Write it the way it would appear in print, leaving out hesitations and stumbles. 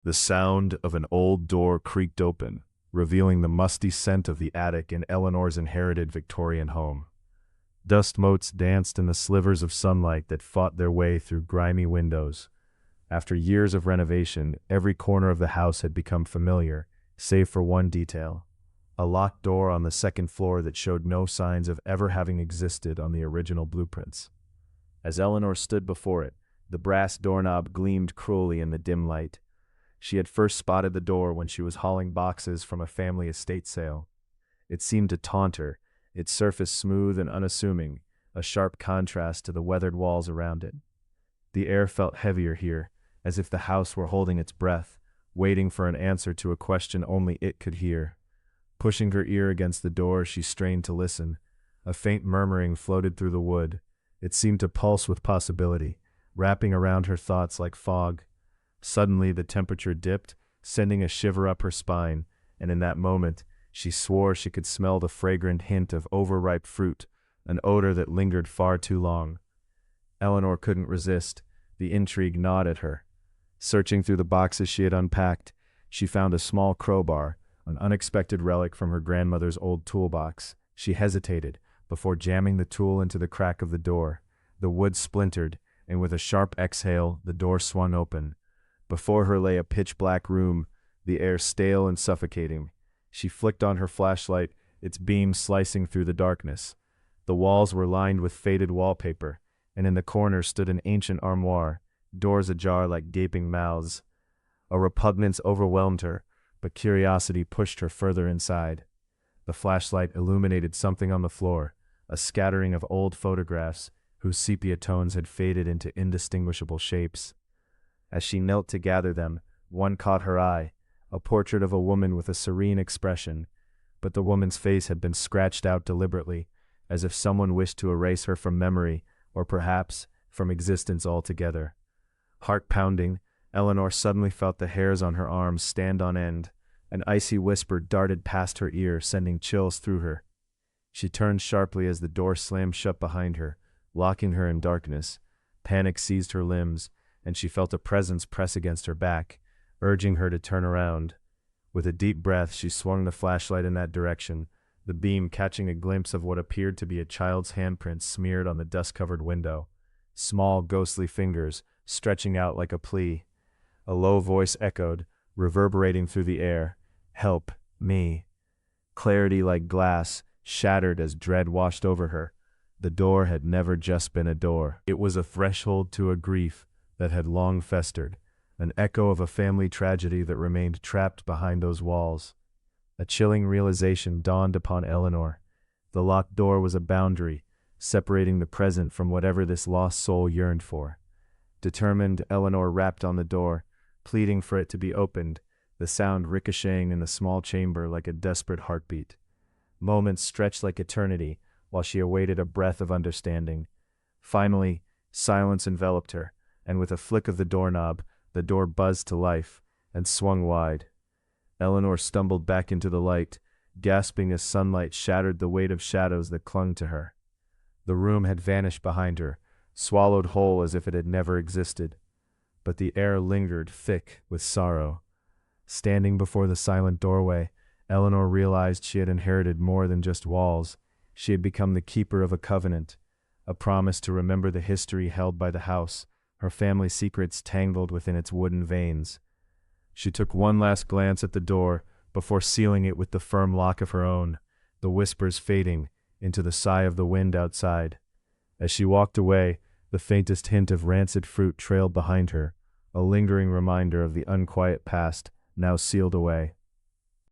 The sound of an old door creaked open, revealing the musty scent of the attic in Eleanor's inherited Victorian home. Dust motes danced in the slivers of sunlight that fought their way through grimy windows. After years of renovation, every corner of the house had become familiar, save for one detail: a locked door on the second floor that showed no signs of ever having existed on the original blueprints. As Eleanor stood before it, the brass doorknob gleamed cruelly in the dim light. She had first spotted the door when she was hauling boxes from a family estate sale. It seemed to taunt her, its surface smooth and unassuming, a sharp contrast to the weathered walls around it. The air felt heavier here, as if the house were holding its breath, waiting for an answer to a question only it could hear. Pushing her ear against the door, she strained to listen. A faint murmuring floated through the wood. It seemed to pulse with possibility, wrapping around her thoughts like fog. Suddenly the temperature dipped, sending a shiver up her spine, and in that moment she swore she could smell the fragrant hint of overripe fruit, an odor that lingered far too long. Eleanor couldn't resist. The intrigue gnawed at her. Searching through the boxes she had unpacked, she found a small crowbar, an unexpected relic from her grandmother's old toolbox. She hesitated before jamming the tool into the crack of the door. The wood splintered, and with a sharp exhale, the door swung open. Before her lay a pitch-black room, the air stale and suffocating. She flicked on her flashlight, its beam slicing through the darkness. The walls were lined with faded wallpaper, and in the corner stood an ancient armoire, doors ajar like gaping mouths. A repugnance overwhelmed her, but curiosity pushed her further inside. The flashlight illuminated something on the floor, a scattering of old photographs whose sepia tones had faded into indistinguishable shapes. As she knelt to gather them, one caught her eye, a portrait of a woman with a serene expression, but the woman's face had been scratched out deliberately, as if someone wished to erase her from memory, or perhaps from existence altogether. Heart-pounding, Eleanor suddenly felt the hairs on her arms stand on end. An icy whisper darted past her ear, sending chills through her. She turned sharply as the door slammed shut behind her, locking her in darkness. Panic seized her limbs, and she felt a presence press against her back, urging her to turn around. With a deep breath, she swung the flashlight in that direction, the beam catching a glimpse of what appeared to be a child's handprint smeared on the dust-covered window. Small, ghostly fingers, stretching out like a plea. A low voice echoed, reverberating through the air. "Help me." Clarity like glass, shattered as dread washed over her. The door had never just been a door. It was a threshold to a grief that had long festered, an echo of a family tragedy that remained trapped behind those walls. A chilling realization dawned upon Eleanor. The locked door was a boundary, separating the present from whatever this lost soul yearned for. Determined, Eleanor rapped on the door, pleading for it to be opened, the sound ricocheting in the small chamber like a desperate heartbeat. Moments stretched like eternity, while she awaited a breath of understanding. Finally, silence enveloped her, and with a flick of the doorknob, the door buzzed to life and swung wide. Eleanor stumbled back into the light, gasping as sunlight shattered the weight of shadows that clung to her. The room had vanished behind her, swallowed whole as if it had never existed. But the air lingered thick with sorrow. Standing before the silent doorway, Eleanor realized she had inherited more than just walls. She had become the keeper of a covenant, a promise to remember the history held by the house, her family secrets tangled within its wooden veins. She took one last glance at the door before sealing it with the firm lock of her own, the whispers fading into the sigh of the wind outside. As she walked away, the faintest hint of rancid fruit trailed behind her, a lingering reminder of the unquiet past now sealed away.